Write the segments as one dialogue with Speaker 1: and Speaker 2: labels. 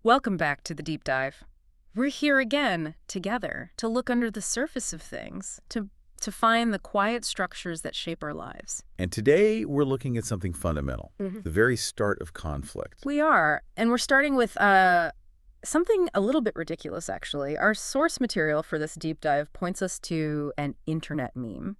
Speaker 1: Welcome back to the deep dive. We're here again, together, to look under the surface of things, to find the quiet structures that shape our lives.
Speaker 2: And today we're looking at something fundamental, the very start of conflict.
Speaker 1: We are, and we're starting with something a little bit ridiculous, actually. Our source material for this deep dive points us to an internet meme.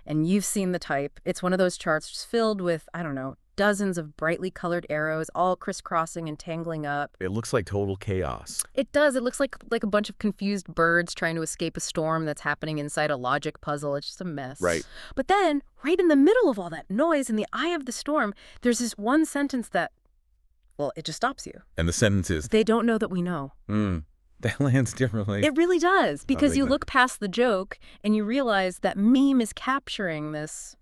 Speaker 1: And you've seen the type. It's one of those charts just filled with, I don't know, dozens of brightly colored arrows, all crisscrossing and tangling up.
Speaker 2: It looks like total chaos.
Speaker 1: It does. It looks like a bunch of confused birds trying to escape a storm that's happening inside a logic puzzle. It's just a mess.
Speaker 2: Right.
Speaker 1: But then, right in the middle of all that noise, in the eye of the storm, there's this one sentence that, well, it just stops you.
Speaker 2: And the sentence is,
Speaker 1: They don't know that we know.
Speaker 2: that lands differently.
Speaker 1: It really does, because you
Speaker 2: really
Speaker 1: look past the joke and you realize that meme is capturing this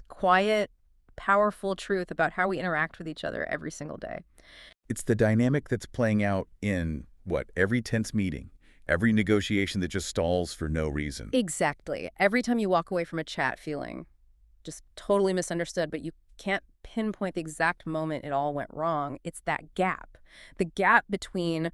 Speaker 1: quiet, powerful truth about how we interact with each other every single day.
Speaker 2: It's the dynamic that's playing out in, every tense meeting, every negotiation that just stalls for no reason.
Speaker 1: Exactly. Every time you walk away from a chat feeling just totally misunderstood, but you can't pinpoint the exact moment it all went wrong, it's that gap. The gap between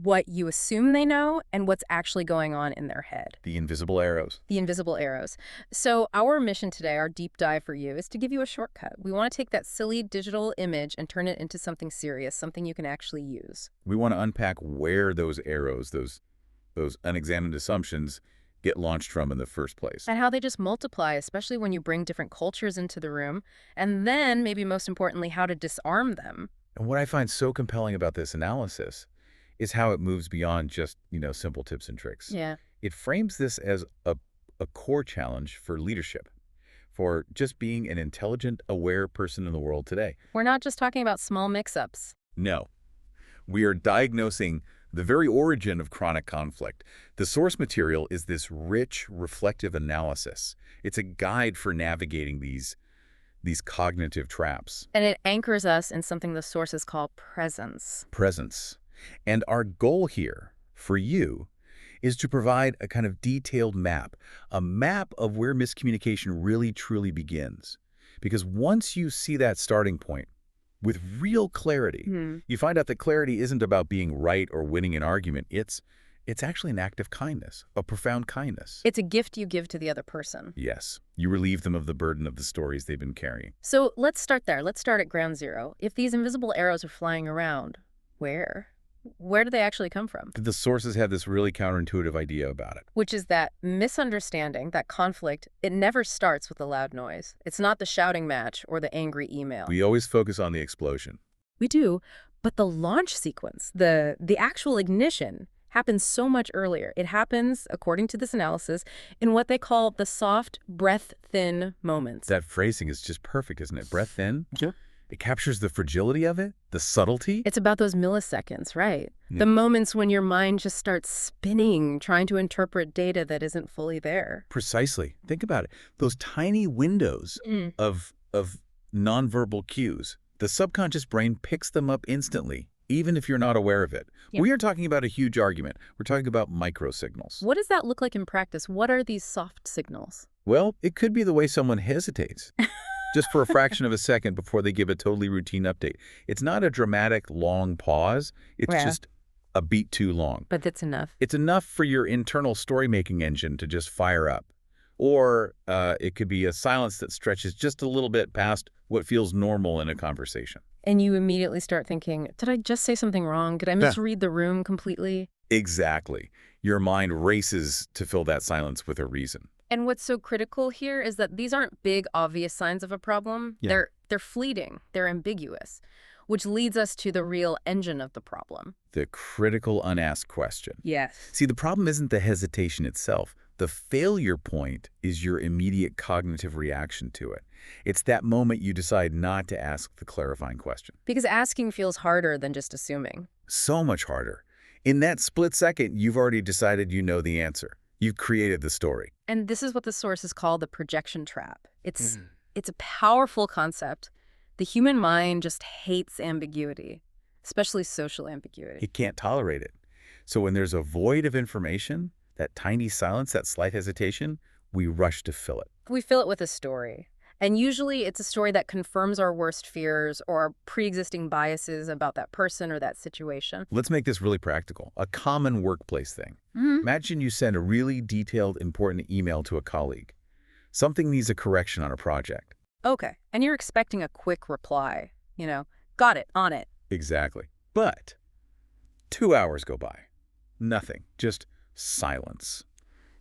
Speaker 1: what you assume they know and what's actually going on in their head.
Speaker 2: The invisible arrows.
Speaker 1: The invisible arrows. So our mission today, our deep dive for you, is to give you a shortcut. We want to take that silly digital image and turn it into something serious, something you can actually use.
Speaker 2: We want to unpack where those arrows, those unexamined assumptions, get launched from in the first place.
Speaker 1: And how they just multiply, especially when you bring different cultures into the room. And then, maybe most importantly, how to disarm them.
Speaker 2: And what I find so compelling about this analysis is how it moves beyond just, simple tips and tricks.
Speaker 1: Yeah.
Speaker 2: It frames this as a core challenge for leadership, for just being an intelligent, aware person in the world today.
Speaker 1: We're not just talking about small mix-ups.
Speaker 2: No. We are diagnosing the very origin of chronic conflict. The source material is this rich, reflective analysis. It's a guide for navigating these cognitive traps.
Speaker 1: And it anchors us in something the sources call presence.
Speaker 2: Presence. And our goal here, for you, is to provide a kind of detailed map, a map of where miscommunication really truly begins. Because once you see that starting point with real clarity, you find out that clarity isn't about being right or winning an argument. It's actually an act of kindness, a profound kindness.
Speaker 1: It's a gift you give to the other person.
Speaker 2: Yes. You relieve them of the burden of the stories they've been carrying.
Speaker 1: So let's start there. Let's start at ground zero. If these invisible arrows are flying around, where? Where do they actually come from?
Speaker 2: The sources have this really counterintuitive idea about it.
Speaker 1: Which is that misunderstanding, that conflict, it never starts with a loud noise. It's not the shouting match or the angry email.
Speaker 2: We always focus on the explosion.
Speaker 1: We do, but the launch sequence, the actual ignition, happens so much earlier. It happens, according to this analysis, in what they call the soft, breath-thin moments.
Speaker 2: That phrasing is just perfect, isn't it? Breath thin? Yeah. It captures the fragility of it, the subtlety.
Speaker 1: It's about those milliseconds, right? Yeah. The moments when your mind just starts spinning, trying to interpret data that isn't fully there.
Speaker 2: Precisely. Think about it. Those tiny windows of nonverbal cues. The subconscious brain picks them up instantly, even if you're not aware of it. Yep. We are talking about a huge argument. We're talking about microsignals.
Speaker 1: What does that look like in practice? What are these soft signals?
Speaker 2: Well, it could be the way someone hesitates. Just for a fraction of a second before they give a totally routine update. It's not a dramatic, long pause. It's just a beat too long.
Speaker 1: But that's enough.
Speaker 2: It's enough for your internal story-making engine to just fire up. Or it could be a silence that stretches just a little bit past what feels normal in a conversation.
Speaker 1: And you immediately start thinking, did I just say something wrong? Did I misread the room completely?
Speaker 2: Exactly. Your mind races to fill that silence with a reason.
Speaker 1: And what's so critical here is that these aren't big, obvious signs of a problem. Yeah. They're fleeting. They're ambiguous, which leads us to the real engine of the problem.
Speaker 2: The critical unasked question.
Speaker 1: Yes.
Speaker 2: See, the problem isn't the hesitation itself. The failure point is your immediate cognitive reaction to it. It's that moment you decide not to ask the clarifying question.
Speaker 1: Because asking feels harder than just assuming.
Speaker 2: So much harder. In that split second, you've already decided you know the answer. You've created the story.
Speaker 1: And this is what the sources call the projection trap. It's a powerful concept. The human mind just hates ambiguity, especially social ambiguity.
Speaker 2: It can't tolerate it. So when there's a void of information, that tiny silence, that slight hesitation, we rush to fill it.
Speaker 1: We fill it with a story. And usually it's a story that confirms our worst fears or our pre-existing biases about that person or that situation.
Speaker 2: Let's make this really practical. A common workplace thing.
Speaker 1: Mm-hmm.
Speaker 2: Imagine you send a really detailed, important email to a colleague. Something needs a correction on a project.
Speaker 1: Okay. And you're expecting a quick reply. Got it, on it.
Speaker 2: Exactly. But 2 hours go by. Nothing. Just silence.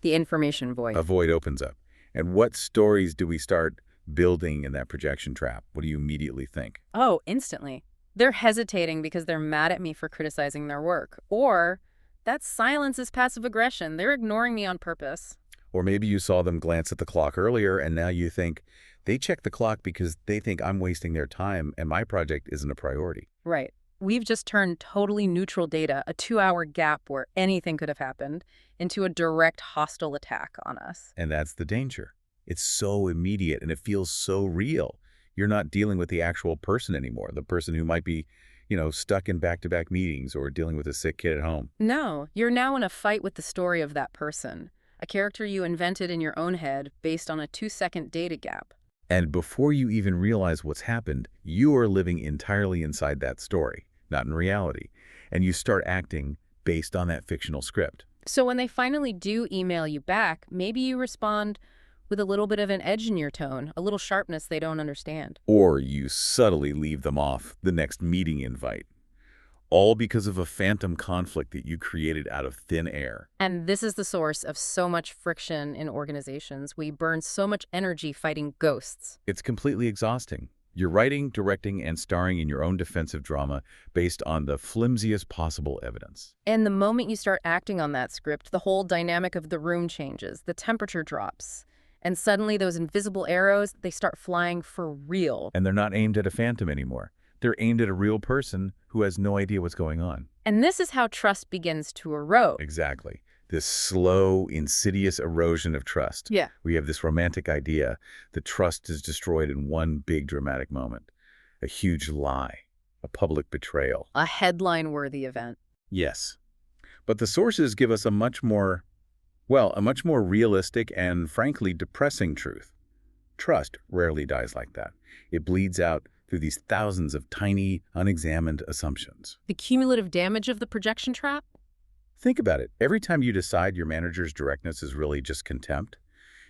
Speaker 1: The information void.
Speaker 2: A void opens up. And what stories do we start building in that projection trap? What do you immediately think?
Speaker 1: Oh, instantly. They're hesitating because they're mad at me for criticizing their work. Or that silence is passive aggression. They're ignoring me on purpose.
Speaker 2: Or maybe you saw them glance at the clock earlier and now you think they checked the clock because they think I'm wasting their time and my project isn't a priority.
Speaker 1: Right. We've just turned totally neutral data, a 2-hour gap where anything could have happened, into a direct hostile attack on us.
Speaker 2: And that's the danger. It's so immediate and it feels so real. You're not dealing with the actual person anymore, the person who might be, stuck in back-to-back meetings or dealing with a sick kid at home.
Speaker 1: No, you're now in a fight with the story of that person, a character you invented in your own head based on a 2-second data gap.
Speaker 2: And before you even realize what's happened, you are living entirely inside that story, not in reality. And you start acting based on that fictional script.
Speaker 1: So when they finally do email you back, maybe you respond with a little bit of an edge in your tone, a little sharpness they don't understand.
Speaker 2: Or you subtly leave them off the next meeting invite. All because of a phantom conflict that you created out of thin air.
Speaker 1: And this is the source of so much friction in organizations. We burn so much energy fighting ghosts.
Speaker 2: It's completely exhausting. You're writing, directing, and starring in your own defensive drama based on the flimsiest possible evidence.
Speaker 1: And the moment you start acting on that script, the whole dynamic of the room changes, the temperature drops. And suddenly those invisible arrows, they start flying for real.
Speaker 2: And they're not aimed at a phantom anymore. They're aimed at a real person who has no idea what's going on.
Speaker 1: And this is how trust begins to erode.
Speaker 2: Exactly. This slow, insidious erosion of trust.
Speaker 1: Yeah.
Speaker 2: We have this romantic idea that trust is destroyed in one big dramatic moment. A huge lie. A public betrayal.
Speaker 1: A headline-worthy event.
Speaker 2: Yes. But the sources give us a much more realistic and, frankly, depressing truth. Trust rarely dies like that. It bleeds out through these thousands of tiny, unexamined assumptions.
Speaker 1: The cumulative damage of the projection trap?
Speaker 2: Think about it. Every time you decide your manager's directness is really just contempt,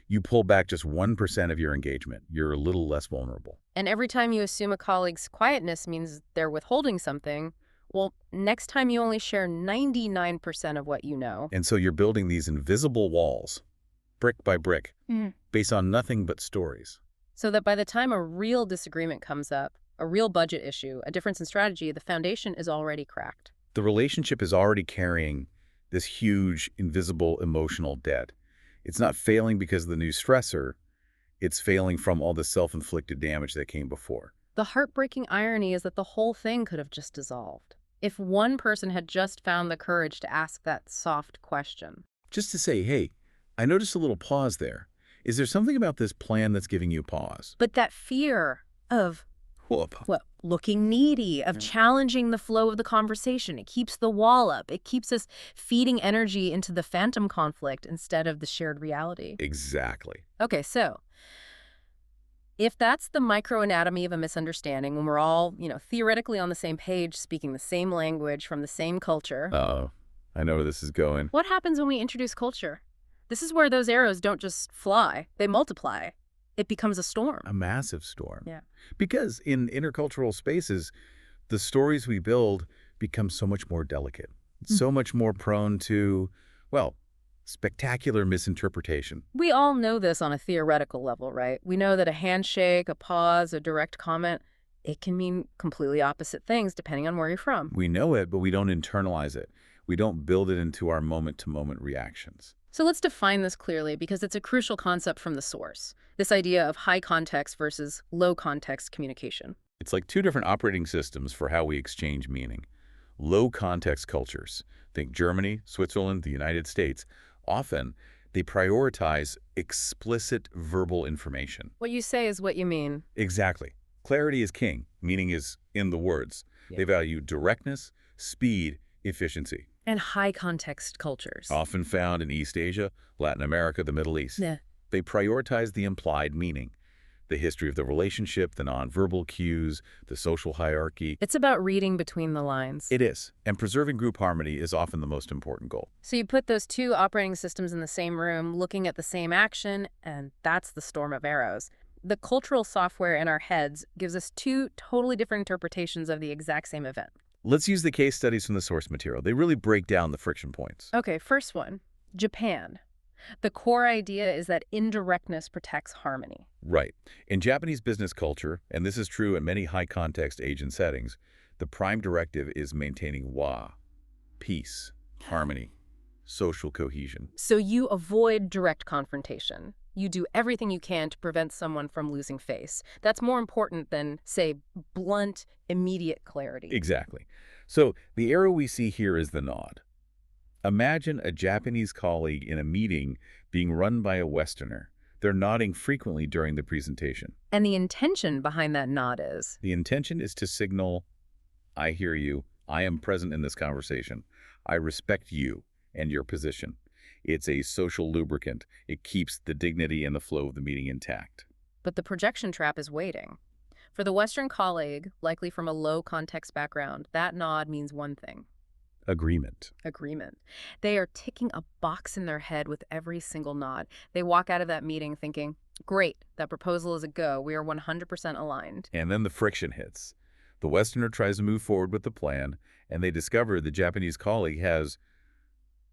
Speaker 2: you pull back just 1% of your engagement. You're a little less vulnerable.
Speaker 1: And every time you assume a colleague's quietness means they're withholding something, well, next time you only share 99% of what you know.
Speaker 2: And so you're building these invisible walls, brick by brick, based on nothing but stories.
Speaker 1: So that by the time a real disagreement comes up, a real budget issue, a difference in strategy, the foundation is already cracked.
Speaker 2: The relationship is already carrying this huge, invisible emotional debt. It's not failing because of the new stressor. It's failing from all the self-inflicted damage that came before.
Speaker 1: The heartbreaking irony is that the whole thing could have just dissolved if one person had just found the courage to ask that soft question.
Speaker 2: Just to say, hey, I noticed a little pause there. Is there something about this plan that's giving you pause?
Speaker 1: But that fear of looking needy, of challenging the flow of the conversation, it keeps the wall up. It keeps us feeding energy into the phantom conflict instead of the shared reality.
Speaker 2: Exactly.
Speaker 1: Okay, so if that's the microanatomy of a misunderstanding, when we're all, theoretically on the same page, speaking the same language from the same culture.
Speaker 2: Uh-oh. I know where this is going.
Speaker 1: What happens when we introduce culture? This is where those arrows don't just fly, they multiply. It becomes a storm.
Speaker 2: A massive storm.
Speaker 1: Yeah.
Speaker 2: Because in intercultural spaces, the stories we build become so much more delicate, so much more prone to, spectacular misinterpretation.
Speaker 1: We all know this on a theoretical level, right? We know that a handshake, a pause, a direct comment, it can mean completely opposite things depending on where you're from.
Speaker 2: We know it, but we don't internalize it. We don't build it into our moment-to-moment reactions.
Speaker 1: So let's define this clearly because it's a crucial concept from the source. This idea of high context versus low context communication.
Speaker 2: It's like two different operating systems for how we exchange meaning. Low context cultures, think Germany, Switzerland, the United States, often they prioritize explicit verbal information.
Speaker 1: What you say is what you mean.
Speaker 2: Exactly. Clarity is king. Meaning is in the words.
Speaker 1: Yeah.
Speaker 2: They value directness, speed, efficiency.
Speaker 1: And high context cultures.
Speaker 2: Often found in East Asia, Latin America, the Middle East.
Speaker 1: Yeah.
Speaker 2: They prioritize the implied meaning. the history of the relationship, the nonverbal cues, the social hierarchy.
Speaker 1: It's about reading between the lines.
Speaker 2: It is, and preserving group harmony is often the most important goal.
Speaker 1: So you put those two operating systems in the same room, looking at the same action, and that's the storm of arrows. The cultural software in our heads gives us two totally different interpretations of the exact same event.
Speaker 2: Let's use the case studies from the source material. They really break down the friction points.
Speaker 1: Okay, first one, Japan. The core idea is that indirectness protects harmony.
Speaker 2: Right. In Japanese business culture, and this is true in many high-context agent settings, the prime directive is maintaining peace, harmony, social cohesion.
Speaker 1: So you avoid direct confrontation. You do everything you can to prevent someone from losing face. That's more important than, say, blunt, immediate clarity.
Speaker 2: Exactly. So the arrow we see here is the nod. Imagine a Japanese colleague in a meeting being run by a Westerner. They're nodding frequently during the presentation.
Speaker 1: And the intention behind that nod is?
Speaker 2: The intention is to signal, I hear you, I am present in this conversation, I respect you and your position. It's a social lubricant. It keeps the dignity and the flow of the meeting intact.
Speaker 1: But the projection trap is waiting. For the Western colleague, likely from a low-context background, that nod means one thing.
Speaker 2: Agreement.
Speaker 1: They are ticking a box in their head with every single nod. They walk out of that meeting thinking, great, that proposal is a go. We are 100% aligned.
Speaker 2: And then the friction hits. The Westerner tries to move forward with the plan, and they discover the Japanese colleague has,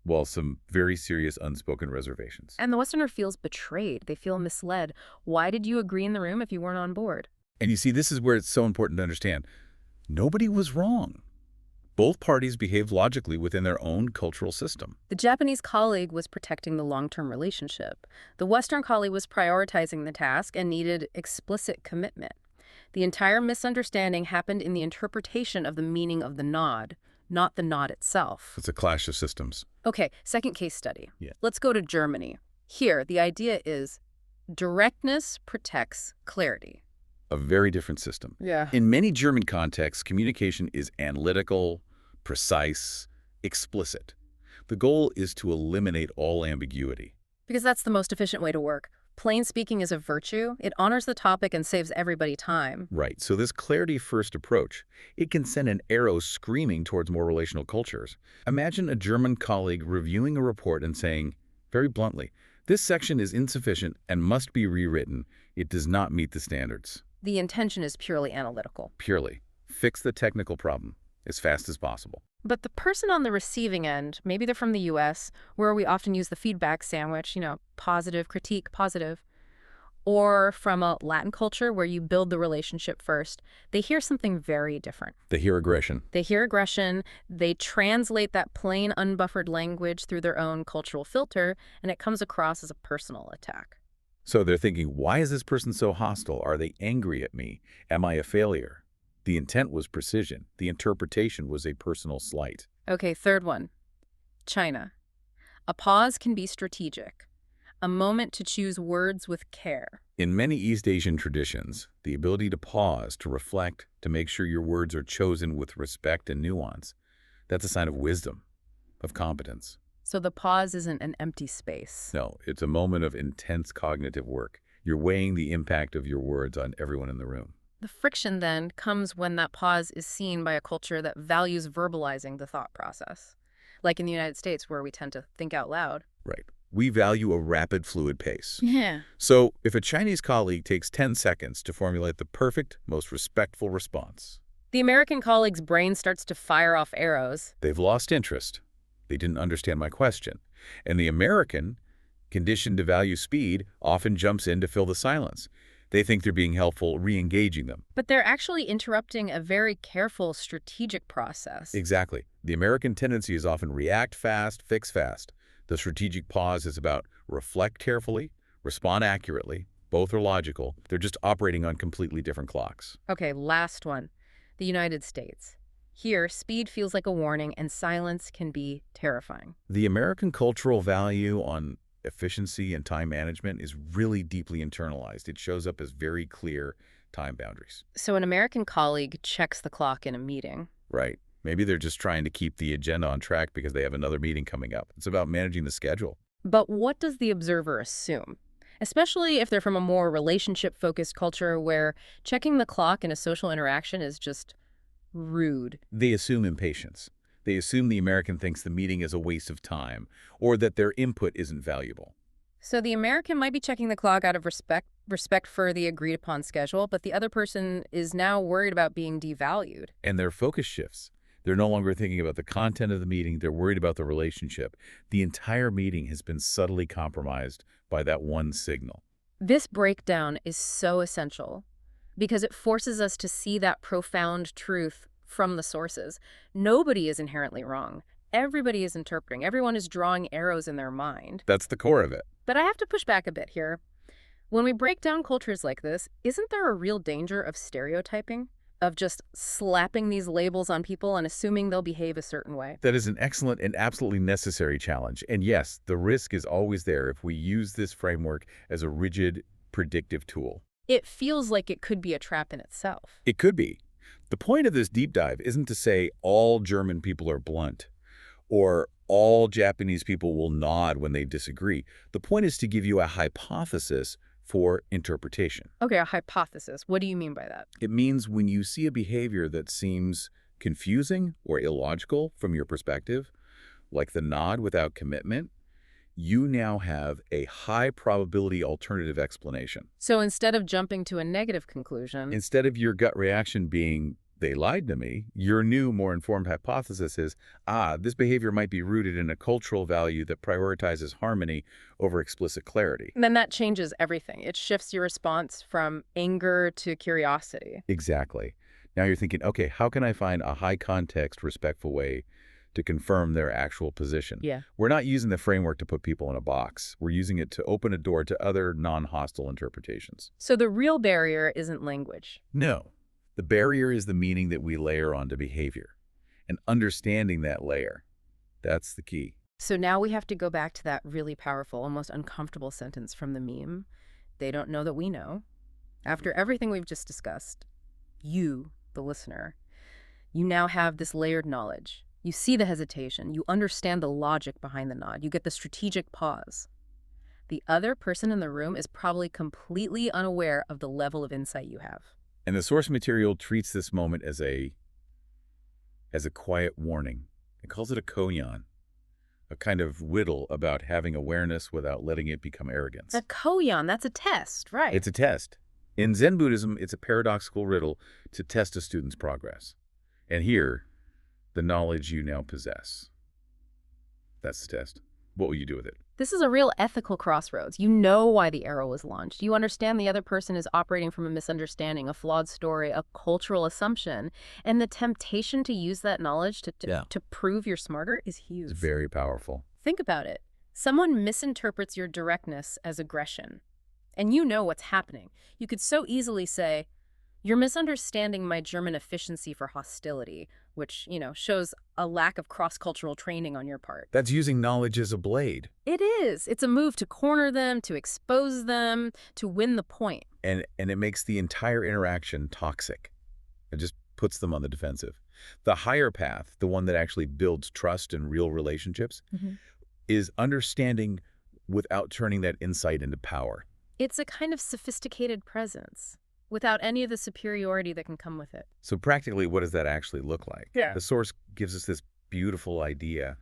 Speaker 2: well, some very serious unspoken reservations.
Speaker 1: And the Westerner feels betrayed. They feel misled. Why did you agree in the room if you weren't on board?
Speaker 2: And you see, this is where it's so important to understand. Nobody was wrong. Both parties behaved logically within their own cultural system.
Speaker 1: The Japanese colleague was protecting the long-term relationship. The Western colleague was prioritizing the task and needed explicit commitment. The entire misunderstanding happened in the interpretation of the meaning of the nod, not the nod itself.
Speaker 2: It's a clash of systems.
Speaker 1: Okay, second case study.
Speaker 2: Yeah.
Speaker 1: Let's go to Germany. Here, the idea is directness protects clarity.
Speaker 2: A very different system.
Speaker 1: Yeah.
Speaker 2: In many German contexts, communication is analytical, precise, explicit. The goal is to eliminate all ambiguity.
Speaker 1: Because that's the most efficient way to work. Plain speaking is a virtue. It honors the topic and saves everybody time.
Speaker 2: Right. So this clarity-first approach, it can send an arrow screaming towards more relational cultures. Imagine a German colleague reviewing a report and saying, very bluntly, this section is insufficient and must be rewritten. It does not meet the standards.
Speaker 1: The intention is purely analytical.
Speaker 2: Purely. Fix the technical problem as fast as possible.
Speaker 1: But the person on the receiving end, maybe they're from the US, where we often use the feedback sandwich, positive, critique, positive, or from a Latin culture where you build the relationship first, they hear something very different.
Speaker 2: They hear aggression.
Speaker 1: They translate that plain, unbuffered language through their own cultural filter, and it comes across as a personal attack.
Speaker 2: So they're thinking, why is this person so hostile? Are they angry at me? Am I a failure? The intent was precision. The interpretation was a personal slight.
Speaker 1: Okay, third one. China. A pause can be strategic. A moment to choose words with care.
Speaker 2: In many East Asian traditions, the ability to pause, to reflect, to make sure your words are chosen with respect and nuance, that's a sign of wisdom, of competence.
Speaker 1: So the pause isn't an empty space.
Speaker 2: No, it's a moment of intense cognitive work. You're weighing the impact of your words on everyone in the room.
Speaker 1: The friction, then, comes when that pause is seen by a culture that values verbalizing the thought process. Like in the United States, where we tend to think out loud.
Speaker 2: Right. We value a rapid, fluid pace.
Speaker 1: Yeah.
Speaker 2: So if a Chinese colleague takes 10 seconds to formulate the perfect, most respectful response,
Speaker 1: the American colleague's brain starts to fire off arrows.
Speaker 2: they've lost interest. They didn't understand my question. And the American, conditioned to value speed, often jumps in to fill the silence. They think they're being helpful, re-engaging them.
Speaker 1: But they're actually interrupting a very careful strategic process.
Speaker 2: Exactly. The American tendency is often react fast, fix fast. The strategic pause is about reflect carefully, respond accurately. Both are logical. They're just operating on completely different clocks.
Speaker 1: Okay, last one. The United States. Here, speed feels like a warning and silence can be terrifying.
Speaker 2: The American cultural value on efficiency and time management is really deeply internalized. It shows up as very clear time boundaries.
Speaker 1: So an American colleague checks the clock in a meeting.
Speaker 2: Right. Maybe they're just trying to keep the agenda on track because they have another meeting coming up. It's about managing the schedule.
Speaker 1: But what does the observer assume? especially if they're from a more relationship-focused culture where checking the clock in a social interaction is just rude.
Speaker 2: They assume impatience. They assume the American thinks the meeting is a waste of time or that their input isn't valuable.
Speaker 1: So the American might be checking the clock out of respect for the agreed-upon schedule, but the other person is now worried about being devalued.
Speaker 2: And their focus shifts. They're no longer thinking about the content of the meeting. They're worried about the relationship. The entire meeting has been subtly compromised by that one signal.
Speaker 1: This breakdown is so essential because it forces us to see that profound truth from the sources. Nobody is inherently wrong. Everybody is interpreting. Everyone is drawing arrows in their mind.
Speaker 2: That's the core of it.
Speaker 1: But I have to push back a bit here. When we break down cultures like this, isn't there a real danger of stereotyping? Of just slapping these labels on people and assuming they'll behave a certain way?
Speaker 2: That is an excellent and absolutely necessary challenge. And yes, the risk is always there if we use this framework as a rigid, predictive tool.
Speaker 1: It feels like it could be a trap in itself.
Speaker 2: It could be. The point of this deep dive isn't to say all German people are blunt or all Japanese people will nod when they disagree. The point is to give you a hypothesis for interpretation.
Speaker 1: Okay, a hypothesis. What do you mean by that?
Speaker 2: It means when you see a behavior that seems confusing or illogical from your perspective, like the nod without commitment, you now have a high probability alternative explanation.
Speaker 1: So instead of jumping to a negative conclusion,
Speaker 2: Instead of your gut reaction being, they lied to me, your new, more informed hypothesis is, this behavior might be rooted in a cultural value that prioritizes harmony over explicit clarity.
Speaker 1: then that changes everything. It shifts your response from anger to curiosity.
Speaker 2: Exactly. Now you're thinking, okay, how can I find a high context, respectful way to confirm their actual position?
Speaker 1: Yeah.
Speaker 2: We're not using the framework to put people in a box. We're using it to open a door to other non-hostile interpretations.
Speaker 1: So the real barrier isn't language.
Speaker 2: No. The barrier is the meaning that we layer onto behavior. And understanding that layer, that's the key.
Speaker 1: So now we have to go back to that really powerful, almost uncomfortable sentence from the meme. They don't know that we know. After everything we've just discussed, you, the listener, you now have this layered knowledge. You see the hesitation. You understand the logic behind the nod. You get the strategic pause. The other person in the room is probably completely unaware of the level of insight you have.
Speaker 2: And the source material treats this moment as a quiet warning. It calls it a koyan, a kind of riddle about having awareness without letting it become arrogance.
Speaker 1: A koyan, that's a test, right?
Speaker 2: It's a test. In Zen Buddhism, it's a paradoxical riddle to test a student's progress. And here, the knowledge you now possess. That's the test. What will you do with it?
Speaker 1: This is a real ethical crossroads. You know why the arrow was launched. You understand the other person is operating from a misunderstanding, a flawed story, a cultural assumption. And the temptation to use that knowledge to prove you're smarter is huge.
Speaker 2: It's very powerful.
Speaker 1: Think about it. Someone misinterprets your directness as aggression. And you know what's happening. You could so easily say, you're misunderstanding my German efficiency for hostility, which, shows a lack of cross-cultural training on your part.
Speaker 2: That's using knowledge as a blade.
Speaker 1: It is. It's a move to corner them, to expose them, to win the point.
Speaker 2: And it makes the entire interaction toxic. It just puts them on the defensive. The higher path, the one that actually builds trust and real relationships, is understanding without turning that insight into power.
Speaker 1: It's a kind of sophisticated presence, without any of the superiority that can come with it.
Speaker 2: So practically, what does that actually look like?
Speaker 1: Yeah.
Speaker 2: The source gives us this beautiful idea,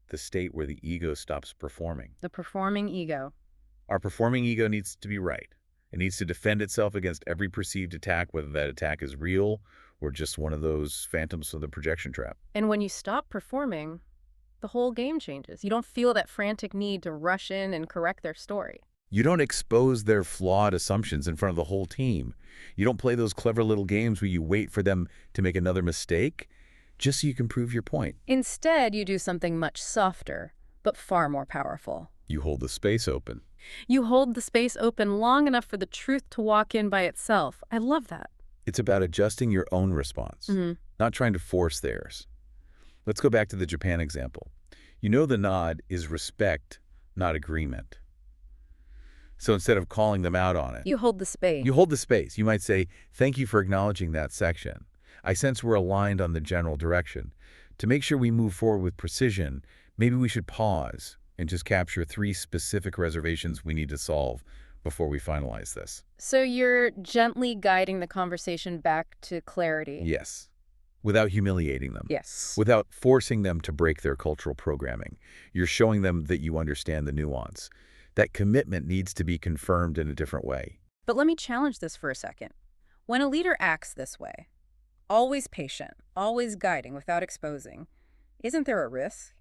Speaker 2: the state where the ego stops performing.
Speaker 1: The performing ego.
Speaker 2: Our performing ego needs to be right. It needs to defend itself against every perceived attack, whether that attack is real or just one of those phantoms of the projection trap.
Speaker 1: And when you stop performing, the whole game changes. You don't feel that frantic need to rush in and correct their story.
Speaker 2: You don't expose their flawed assumptions in front of the whole team. You don't play those clever little games where you wait for them to make another mistake just so you can prove your point.
Speaker 1: Instead, you do something much softer, but far more powerful.
Speaker 2: You hold the space open.
Speaker 1: You hold the space open long enough for the truth to walk in by itself. I love that.
Speaker 2: It's about adjusting your own response, not trying to force theirs. Let's go back to the Japan example. You know the nod is respect, not agreement. So instead of calling them out on it,
Speaker 1: You hold the space.
Speaker 2: you hold the space. You might say, thank you for acknowledging that section. I sense we're aligned on the general direction. To make sure we move forward with precision, maybe we should pause. and just capture 3 specific reservations we need to solve before we finalize this.
Speaker 1: So you're gently guiding the conversation back to clarity.
Speaker 2: Yes. Without humiliating them.
Speaker 1: Yes.
Speaker 2: Without forcing them to break their cultural programming. You're showing them that you understand the nuance. That commitment needs to be confirmed in a different way.
Speaker 1: But let me challenge this for a second. When a leader acts this way, always patient, always guiding without exposing, isn't there a risk?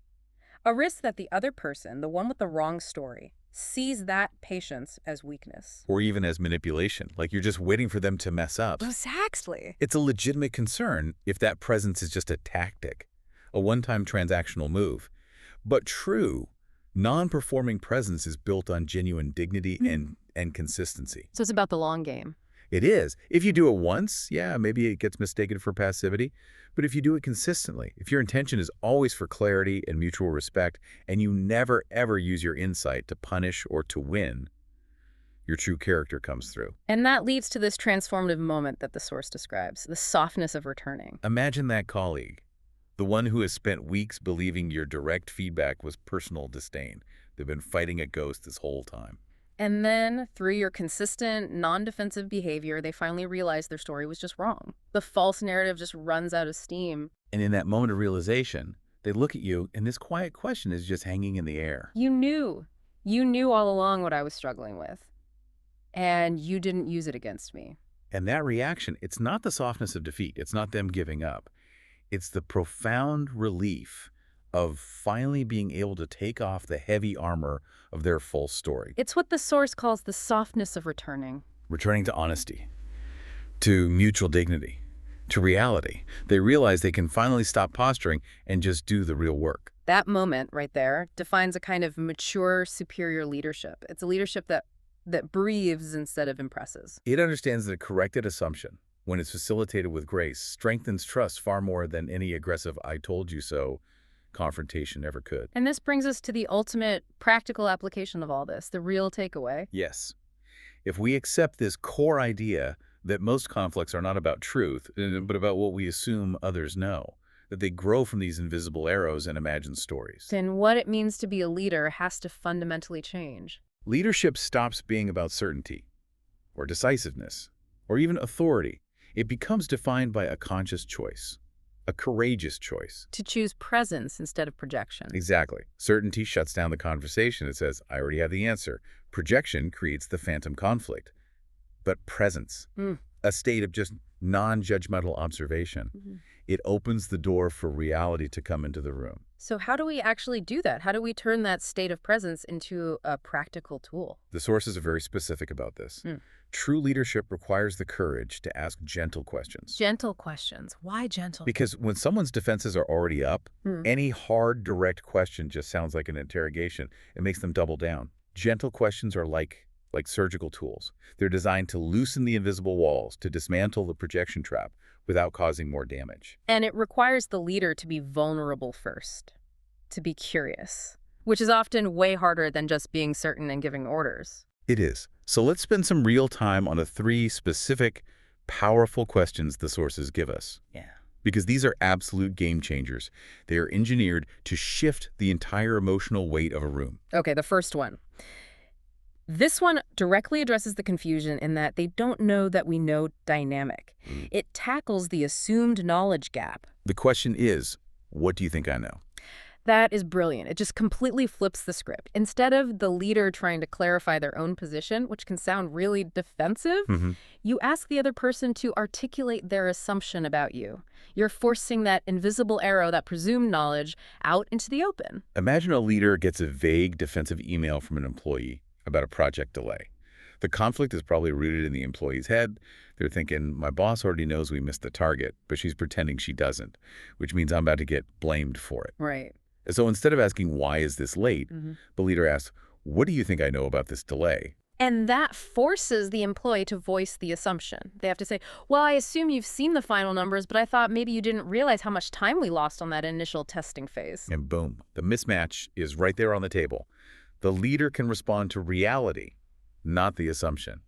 Speaker 1: A risk that the other person, the one with the wrong story, sees that patience as weakness.
Speaker 2: Or even as manipulation, like you're just waiting for them to mess up.
Speaker 1: Exactly.
Speaker 2: It's a legitimate concern if that presence is just a tactic, a one-time transactional move. But true, non-performing presence is built on genuine dignity and consistency.
Speaker 1: So it's about the long game.
Speaker 2: It is. If you do it once, yeah, maybe it gets mistaken for passivity. But if you do it consistently, if your intention is always for clarity and mutual respect, and you never, ever use your insight to punish or to win, your true character comes through.
Speaker 1: And that leads to this transformative moment that the source describes, the softness of returning.
Speaker 2: Imagine that colleague, the one who has spent weeks believing your direct feedback was personal disdain. They've been fighting a ghost this whole time.
Speaker 1: And then, through your consistent, non-defensive behavior, they finally realize their story was just wrong. The false narrative just runs out of steam.
Speaker 2: And in that moment of realization, they look at you, and this quiet question is just hanging in the air.
Speaker 1: You knew. You knew all along what I was struggling with. And you didn't use it against me.
Speaker 2: And that reaction, it's not the softness of defeat. It's not them giving up. It's the profound relief of finally being able to take off the heavy armor of their full story.
Speaker 1: It's what the source calls the softness of returning.
Speaker 2: Returning to honesty, to mutual dignity, to reality. They realize they can finally stop posturing and just do the real work.
Speaker 1: That moment right there defines a kind of mature, superior leadership. It's a leadership that breathes instead of impresses.
Speaker 2: It understands that a corrected assumption, when it's facilitated with grace, strengthens trust far more than any aggressive "I told you so" confrontation ever could.
Speaker 1: And this brings us to the ultimate practical application of all this, the real takeaway.
Speaker 2: Yes. If we accept this core idea that most conflicts are not about truth, but about what we assume others know, that they grow from these invisible arrows and imagined stories,
Speaker 1: then what it means to be a leader has to fundamentally change.
Speaker 2: Leadership stops being about certainty, or decisiveness, or even authority. It becomes defined by a conscious choice. A courageous choice.
Speaker 1: To choose presence instead of projection.
Speaker 2: Exactly. Certainty shuts down the conversation. It says, I already have the answer. Projection creates the phantom conflict. But presence, a state of just non-judgmental observation, it opens the door for reality to come into the room.
Speaker 1: So how do we actually do that? How do we turn that state of presence into a practical tool?
Speaker 2: The sources are very specific about this. True leadership requires the courage to ask gentle questions.
Speaker 1: Gentle questions. Why gentle?
Speaker 2: Because when someone's defenses are already up, any hard, direct question just sounds like an interrogation. It makes them double down. Gentle questions are like surgical tools. They're designed to loosen the invisible walls, to dismantle the projection trap without causing more damage.
Speaker 1: And it requires the leader to be vulnerable first, to be curious, which is often way harder than just being certain and giving orders.
Speaker 2: It is. So let's spend some real time on the 3 specific, powerful questions the sources give us.
Speaker 1: Yeah.
Speaker 2: Because these are absolute game changers. They are engineered to shift the entire emotional weight of a room.
Speaker 1: Okay, the first one. This one directly addresses the confusion in that they don't know that we know dynamic. It tackles the assumed knowledge gap.
Speaker 2: The question is, what do you think I know?
Speaker 1: That is brilliant. It just completely flips the script. Instead of the leader trying to clarify their own position, which can sound really defensive, you ask the other person to articulate their assumption about you. You're forcing that invisible arrow, that presumed knowledge, out into the open.
Speaker 2: Imagine a leader gets a vague defensive email from an employee about a project delay. The conflict is probably rooted in the employee's head. They're thinking, my boss already knows we missed the target, but she's pretending she doesn't, which means I'm about to get blamed for it.
Speaker 1: Right.
Speaker 2: So instead of asking, why is this late, the leader asks, what do you think I know about this delay?
Speaker 1: And that forces the employee to voice the assumption. They have to say, well, I assume you've seen the final numbers, but I thought maybe you didn't realize how much time we lost on that initial testing phase.
Speaker 2: And boom, the mismatch is right there on the table. The leader can respond to reality, not the assumption.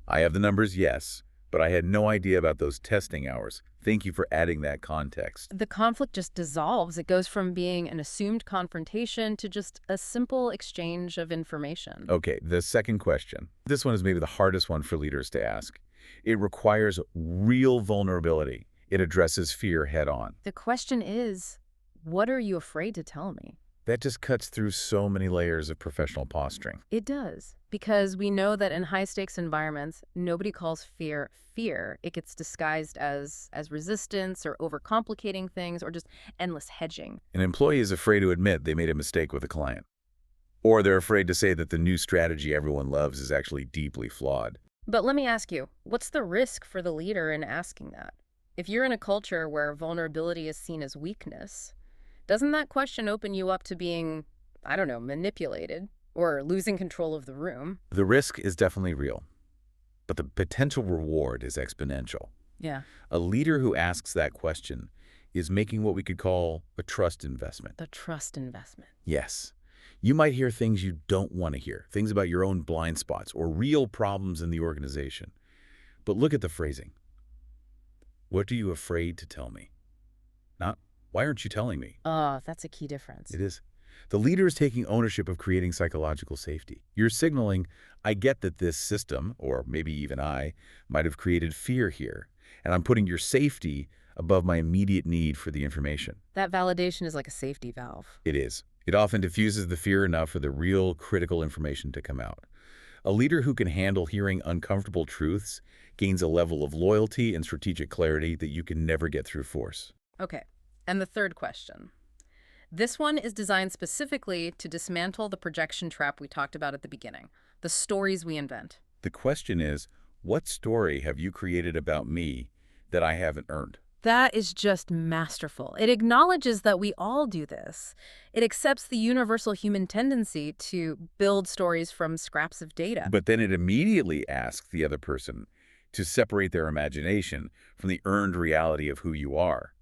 Speaker 2: I have the numbers, yes, but I had no idea about those testing hours. Thank you for adding that context.
Speaker 1: The conflict just dissolves. It goes from being an assumed confrontation to just a simple exchange of information.
Speaker 2: Okay, the second question. This one is maybe the hardest one for leaders to ask. It requires real vulnerability. It addresses fear head on.
Speaker 1: The question is, what are you afraid to tell me?
Speaker 2: That just cuts through so many layers of professional posturing.
Speaker 1: It does, because we know that in high-stakes environments, nobody calls fear fear. It gets disguised as resistance or overcomplicating things or just endless hedging.
Speaker 2: An employee is afraid to admit they made a mistake with a client. Or they're afraid to say that the new strategy everyone loves is actually deeply flawed.
Speaker 1: But let me ask you, what's the risk for the leader in asking that? If you're in a culture where vulnerability is seen as weakness, doesn't that question open you up to being, I don't know, manipulated or losing control of the room?
Speaker 2: The risk is definitely real, but the potential reward is exponential.
Speaker 1: Yeah.
Speaker 2: A leader who asks that question is making what we could call a trust investment.
Speaker 1: The trust investment.
Speaker 2: Yes. You might hear things you don't want to hear, things about your own blind spots or real problems in the organization. But look at the phrasing. What are you afraid to tell me? Not, why aren't you telling me?
Speaker 1: That's a key difference.
Speaker 2: It is. The leader is taking ownership of creating psychological safety. You're signaling, I get that this system, or maybe even I, might have created fear here, and I'm putting your safety above my immediate need for the information.
Speaker 1: That validation is like a safety valve.
Speaker 2: It is. It often diffuses the fear enough for the real critical information to come out. A leader who can handle hearing uncomfortable truths gains a level of loyalty and strategic clarity that you can never get through force.
Speaker 1: Okay. And the third question. This one is designed specifically to dismantle the projection trap we talked about at the beginning, the stories we invent.
Speaker 2: The question is, what story have you created about me that I haven't earned?
Speaker 1: That is just masterful. It acknowledges that we all do this. It accepts the universal human tendency to build stories from scraps of data.
Speaker 2: But then it immediately asks the other person to separate their imagination from the earned reality of who you are.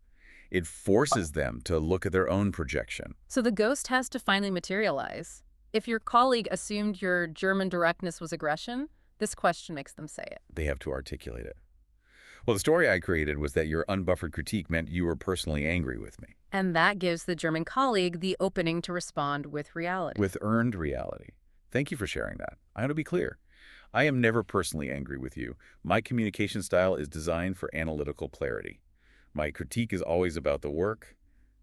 Speaker 2: It forces them to look at their own projection.
Speaker 1: So the ghost has to finally materialize. If your colleague assumed your German directness was aggression, this question makes them say it.
Speaker 2: They have to articulate it. Well, the story I created was that your unbuffered critique meant you were personally angry with me.
Speaker 1: And that gives the German colleague the opening to respond with reality.
Speaker 2: With earned reality. Thank you for sharing that. I want to be clear. I am never personally angry with you. My communication style is designed for analytical clarity. My critique is always about the work,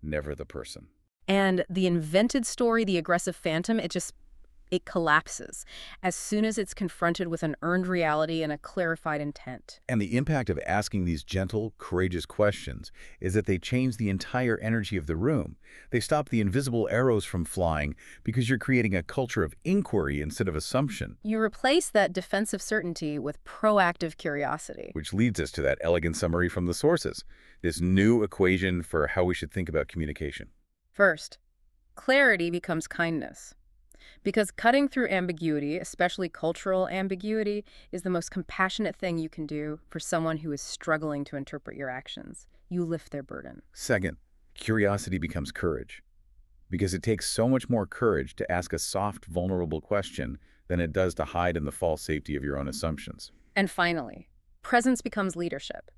Speaker 2: never the person.
Speaker 1: And the invented story, the aggressive phantom, it collapses as soon as it's confronted with an earned reality and a clarified intent.
Speaker 2: And the impact of asking these gentle, courageous questions is that they change the entire energy of the room. They stop the invisible arrows from flying because you're creating a culture of inquiry instead of assumption.
Speaker 1: You replace that defensive certainty with proactive curiosity.
Speaker 2: Which leads us to that elegant summary from the sources, this new equation for how we should think about communication.
Speaker 1: First, clarity becomes kindness. Because cutting through ambiguity, especially cultural ambiguity, is the most compassionate thing you can do for someone who is struggling to interpret your actions. You lift their burden.
Speaker 2: Second, curiosity becomes courage. Because it takes so much more courage to ask a soft, vulnerable question than it does to hide in the false safety of your own assumptions.
Speaker 1: And finally, presence becomes leadership.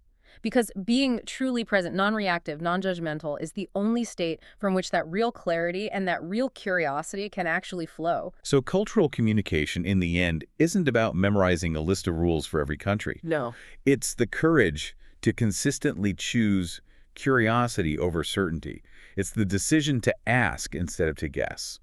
Speaker 1: Because being truly present, non-reactive, non-judgmental is the only state from which that real clarity and that real curiosity can actually flow.
Speaker 2: So cultural communication, in the end, isn't about memorizing a list of rules for every country.
Speaker 1: No.
Speaker 2: It's the courage to consistently choose curiosity over certainty. It's the decision to ask instead of to guess.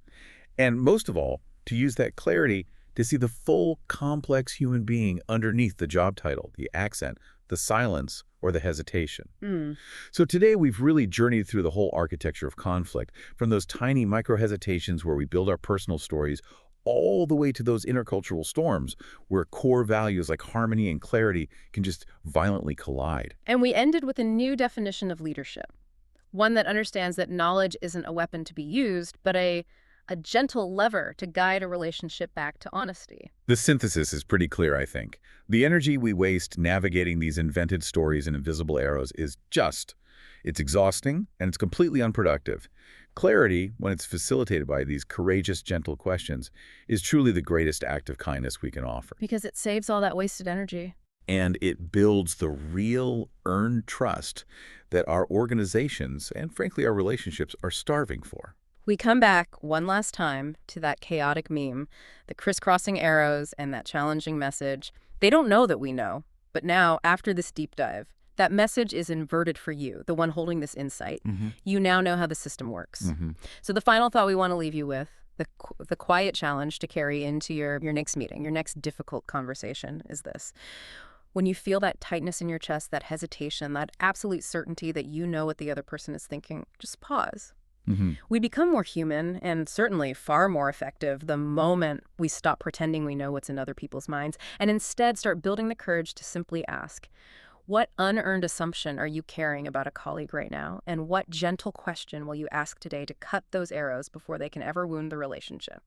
Speaker 2: And most of all, to use that clarity to see the full, complex human being underneath the job title, the accent, the silence, or the hesitation. So today we've really journeyed through the whole architecture of conflict, from those tiny micro-hesitations where we build our personal stories all the way to those intercultural storms where core values like harmony and clarity can just violently collide.
Speaker 1: And we ended with a new definition of leadership, one that understands that knowledge isn't a weapon to be used, but a gentle lever to guide a relationship back to honesty.
Speaker 2: The synthesis is pretty clear, I think. The energy we waste navigating these invented stories and invisible arrows is it's exhausting and it's completely unproductive. Clarity, when it's facilitated by these courageous, gentle questions, is truly the greatest act of kindness we can offer.
Speaker 1: Because it saves all that wasted energy.
Speaker 2: And it builds the real earned trust that our organizations and, frankly, our relationships are starving for.
Speaker 1: We come back one last time to that chaotic meme, the crisscrossing arrows and that challenging message. They don't know that we know, but now, after this deep dive, that message is inverted for you, the one holding this insight. You now know how the system works. So the final thought we want to leave you with, the quiet challenge to carry into your next meeting, your next difficult conversation is this. When you feel that tightness in your chest, that hesitation, that absolute certainty that you know what the other person is thinking, just pause. We become more human and certainly far more effective the moment we stop pretending we know what's in other people's minds and instead start building the courage to simply ask, what unearned assumption are you carrying about a colleague right now? And what gentle question will you ask today to cut those arrows before they can ever wound the relationship?